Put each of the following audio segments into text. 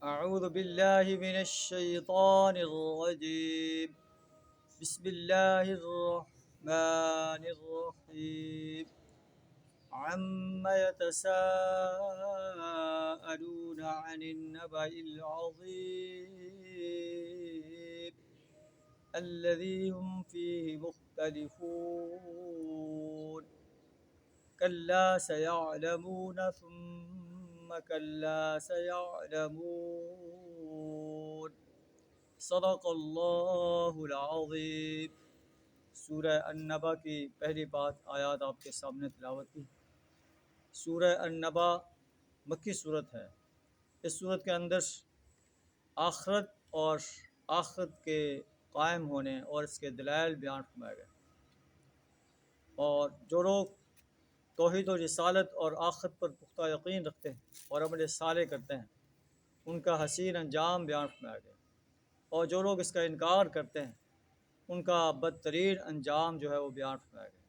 أعوذ بالله من الشيطان الرجيم. بسم الله الرحمن الرحيم. عما يتساءلون عن النبأ العظيم الذي هم فيه مختلفون. كلا سيعلمون ثم كلا سيعلمون. صدق اللہ العظیم. سورہ النبا کی پہلی آیات آپ کے سامنے تلاوت کی. سورہ النبا مکی صورت ہے. اس صورت کے اندر آخرت اور آخرت کے قائم ہونے اور اس کے دلائل بیان فرمائے گئے. اور جو لوگ توحید و رسالت اور آخرت پر پختہ یقین رکھتے ہیں اور عمل صالح کرتے ہیں ان کا حسین انجام بیان فرمایا گیا. اور جو لوگ اس کا انکار کرتے ہیں ان کا بدترین انجام جو ہے وہ بیان فرمایا گیا.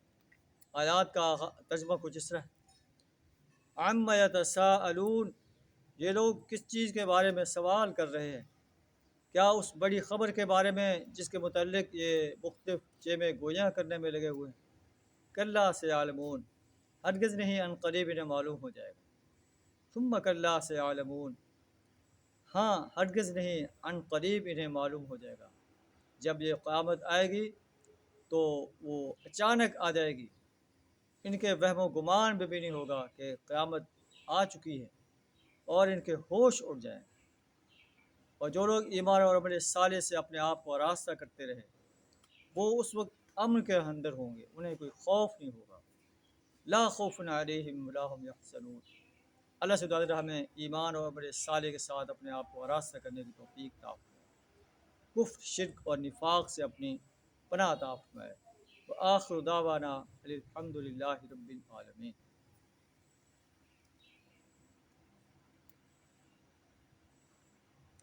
آیات کا ترجمہ کچھ اس طرح ہے: عما یتساءلون، یہ لوگ کس چیز کے بارے میں سوال کر رہے ہیں؟ کیا اس بڑی خبر کے بارے میں جس کے متعلق یہ مختلف چیمیں گویاں کرنے میں لگے ہوئے ہیں؟ کلا سیعلمون، ہرگز نہیں، ان قریب انہیں معلوم ہو جائے گا. ثم کلا سیعلمون، ہاں ہرگز نہیں، ان قریب انہیں معلوم ہو جائے گا. جب یہ قیامت آئے گی تو وہ اچانک آ جائے گی. ان کے وہم و گمان بھی نہیں ہوگا کہ قیامت آ چکی ہے اور ان کے ہوش اڑ جائیں. اور جو لوگ ایمان اور عمل صالح سے اپنے آپ کو آراستہ کرتے رہے وہ اس وقت امن کے اندر ہوں گے، انہیں کوئی خوف نہیں ہوگا. لا خوف علیہم ولا هم یحزنون. اللہ سے دعا ہمیں ایمان اور عمل صالح کے ساتھ اپنے آپ کو آراستہ کرنے کی توفیق عطا فرمائے، کفر، شرک اور نفاق سے اپنی پناہ عطا فرمائے. وآخر دعوانا الحمد للہ رب العالمین.